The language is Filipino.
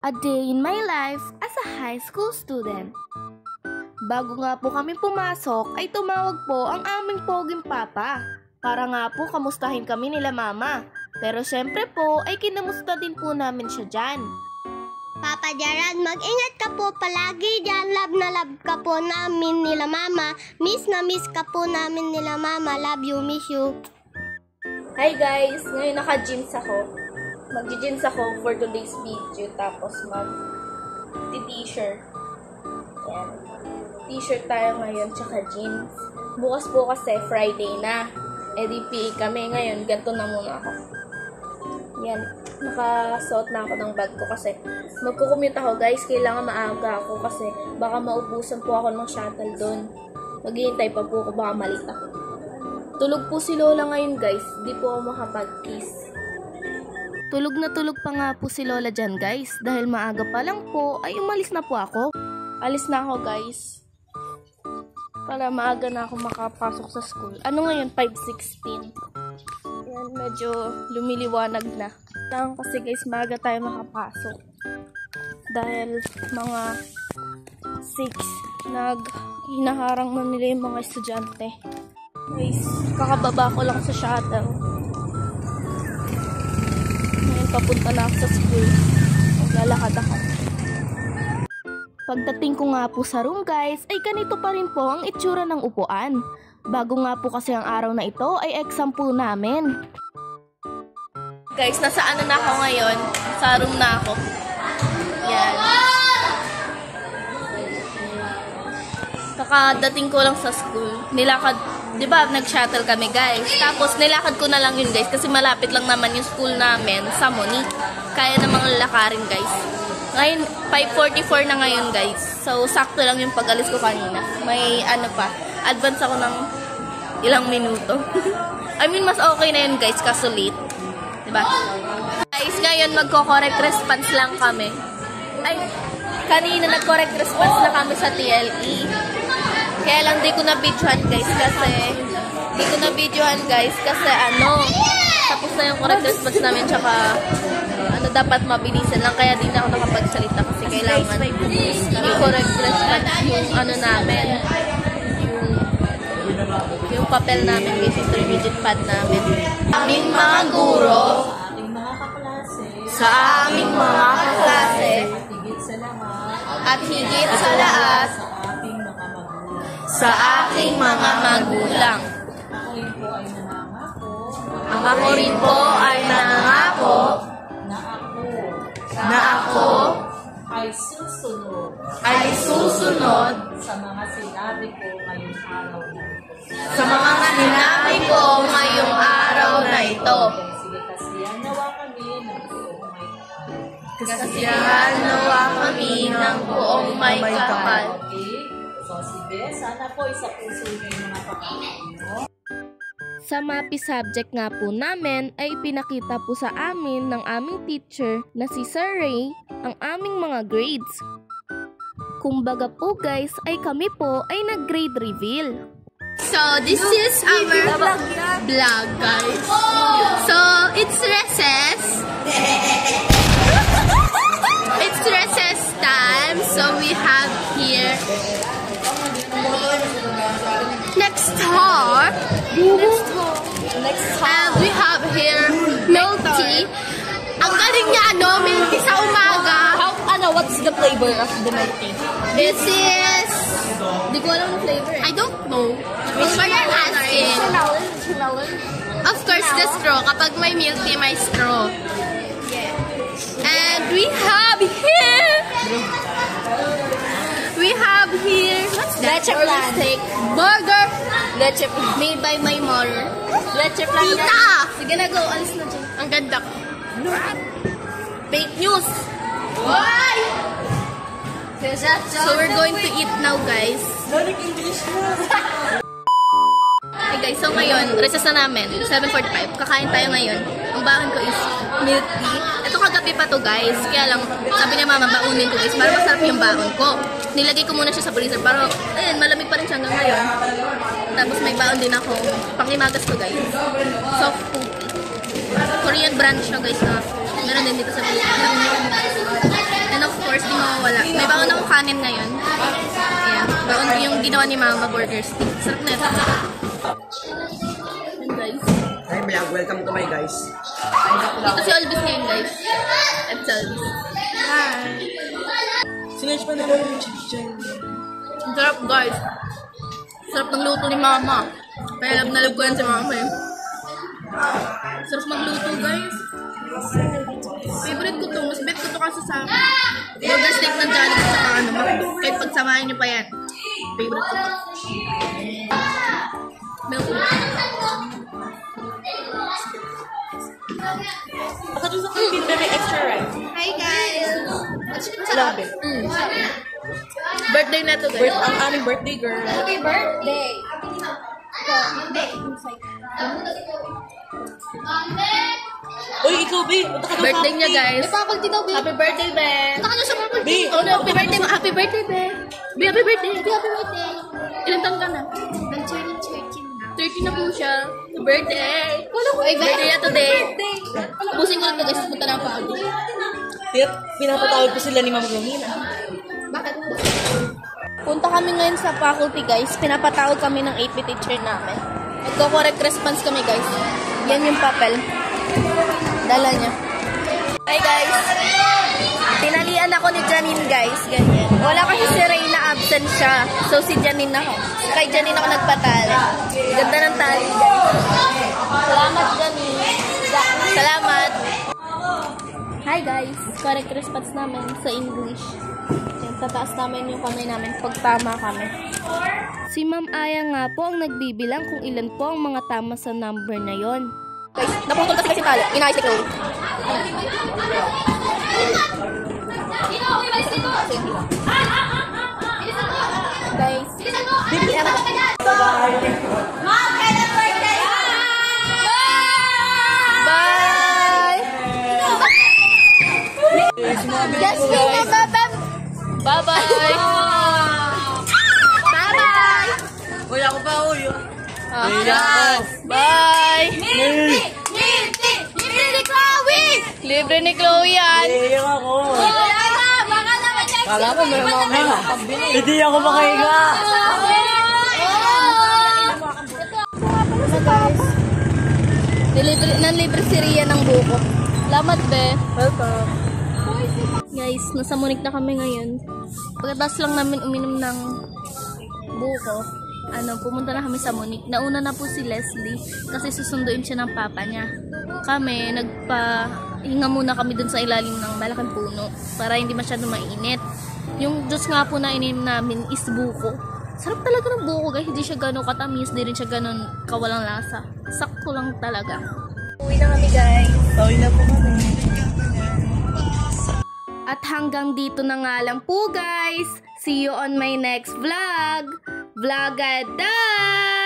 A day in my life as a high school student. Bago nga po kami pumasok ay tumawag po ang aming poging papa para nga po kamustahin kami nila mama. Pero syempre po ay kinamusta din po namin siya dyan. Papa Gerald, mag-ingat ka po palagi dyan. Love na love ka po namin nila mama. Miss na miss ka po namin nila mama. Love you, miss you. Hi guys! Ngayon naka-jeans ako. Mag-jeans ako for today's video. Tapos mag-t-shirt. Ayan. T-shirt tayo ngayon, tsaka jeans. Bukas po kasi Friday na. EDPA kami ngayon. Ganto na muna ako. Yan. Nakasuot na ako ng bag ko kasi magkukumute ako guys. Kailangan maaga ako kasi baka maubusan po ako ng shuttle doon. Maghihintay pa po ako, baka malit ako. Tulog po si Lola ngayon guys. Di po ako makapag-kiss. Tulog na tulog pa nga po si Lola dyan guys. Dahil maaga pa lang po ay umalis na po ako. Alis na ako guys. Para maaga na ako makapasok sa school. Ano ngayon? 5:16. Yan, medyo lumiliwanag na. Lang kasi guys, maaga tayo makapasok. Dahil mga 6, hinaharang man nila yung mga estudyante. Guys, kakababa ko lang sa shuttle. Ngayon, papunta na ako sa school. Maglalakad ako. Pagdating ko nga po sa room guys, ay ganito pa rin po ang itsura ng upuan. Bago nga po kasi ang araw na ito ay exam po namin. Guys, nasa ano na ako ngayon? Sa room na ako. Yan. Kakadating ko lang sa school. Nilakad, di ba nag-shuttle kami guys? Tapos nilakad ko na lang yun guys kasi malapit lang naman yung school namin sa Monique. Kaya namang lalakarin guys. Ngayon, 5:44 na ngayon guys. So, sakto lang yung pag-alis ko kanina. May ano pa, advance ako ng ilang minuto. I mean, mas okay na yun guys, kaso late. Diba? Guys, ngayon magko-correct response lang kami. Ay, kanina nag-correct response na kami sa TLE. Kaya lang di ko na-videohan guys kasi ano, tapos na yung correct response namin tsaka ano, dapat mabilisan lang kaya di na ako nakapagsalita kasi kailangan i-correct response yung ano namin, yung papel namin, yung intermediate pad namin. Aming mga guro, sa aming mga kaklase, at higit sa lahat, sa aking mga magulang. Ako rin po ay nangako na ako ay susunod sa mga sinabi ko ngayong araw na ito. Sa mga sinabi ko ngayong araw na ito. Kasiyahan nawa kami ng buong may kapal. So sige, sana po isa puso yung mga pagkakas. Sa MAPI subject nga po namin ay pinakita po sa amin ng aming teacher na si Sir Ray ang aming mga grades. Kumbaga po guys ay kami po ay nag-grade reveal. So this is our vlog guys. So it's recess. It's recess time. So we have here next star. And we have here milk tea. Ang galing niya, no? Milk tea sa umaga. What's the flavor of the milk tea? This is... Di ko alam yung flavor. I don't know. Which one you're asking? Of course, the straw. Kapag may milk tea, may straw. And we have here... What's that? Leche plan. Steak. Burger. Leche plan. Made by my mother. Leche plan. Tita! Sige na, go. Alis na dyan. Ang ganda ko. Fake news. Why? So we're going to eat now, guys. Okay guys, so ngayon, recess na namin. 7:45. Kakain tayo ngayon. Ang bahan ko is milk tea. Ito kagabi pa to guys. Kaya lang, sabi niya mama, baunin ko guys. Para masarap yung baon ko. Nilagay ko muna siya sa freezer. Pero, ayun, malamig pa rin siya hanggang ngayon. Tapos may baon din ako. Pangimagas to guys. Soft cookie. Korean brand siya guys na meron din dito sa Pilipinas. And kanin ngayon. Ayan. Doon yung ginawa ni Mama Burger Stick. Sarap na ito. Ayan guys. Hi vlog, welcome to my guys. Ito si Olvis ngayon guys. At si Olvis. Hi. Sinerge pa nila yung chicken. Ang sarap guys. Sarap ng luto ni Mama. Kaya love na love ko yan si Mama eh. Sarap magluto guys. Favorite ko to. Mas bet ko to kasi sa burger steak ng Jollibee sa ano. Kahit pagsamahin nyo pa yan. Favorite ko to. Milk. Baka sa akin, may extra rice. Hi guys! Love it. Birthday na to guys. Ang aming birthday girl. Happy birthday! Uy, ikaw, babe. Punta ka doon sa Birthday niya guys. Faculty daw, Happy birthday, be! Punta ka na sa faculty. Oh no, happy birthday mo! Happy birthday, be! Be, happy birthday! Happy birthday. Ilan taon ka na? Nag-turning 30 na po siya. Happy birthday! Ay, birthday na today. Busin ko lang to guys. Punta na ako. Pinapatawag ko sila ni Mama Romina. Bakit? Punta kami ngayon sa faculty guys. Pinapatawag kami ng AP teacher namin. Magko-correct response kami guys. Yan yung papel. Dala niya. Hi guys. Tinalian ako ni Janine guys. Ganyan. Wala kasi si Reyna, absent siya. So si Janine ako. Kay Janine ako nagpatali. Ganda ng tali guys. Salamat Janine. Salamat. Hi guys. Correct response namin sa English. Tataas namin yung kamay namin pag tama kami. Si Ma'am Aya nga po ang nagbibilang kung ilan po ang mga tama sa number na yon. Guys, naputol kasi si Talo. Inayos ni Chloe. Guys, bye! Yes, bye-bye! Bye-bye! Uy, ako pa, uy. Bye! Libre ni Chloe! Libre ni Chloe yan! Iiyak ako. Baka naman yan. Kala ko may mamaya. Hindi ako makahiga. Nanlibre si Ria ng buko. Salamat, be. Welcome. Guys, nasa Munich na kami ngayon. Pagkatapos lang namin uminom ng buko, pumunta na kami sa Munich. Nauna na po si Leslie kasi susunduin siya ng papa niya. Kami, nagpahinga muna kami dun sa ilalim ng malaking puno para hindi masyado mainit. Yung juice nga po na ininom namin is buko. Sarap talaga ng buko guys. Hindi siya gano'ng katamis, hindi rin siya gano'ng kawalang lasa. Sakto lang talaga. Uwi na kami guys. Uwi na po kami. At hanggang dito na nga lang po guys. See you on my next vlog. Vlogada!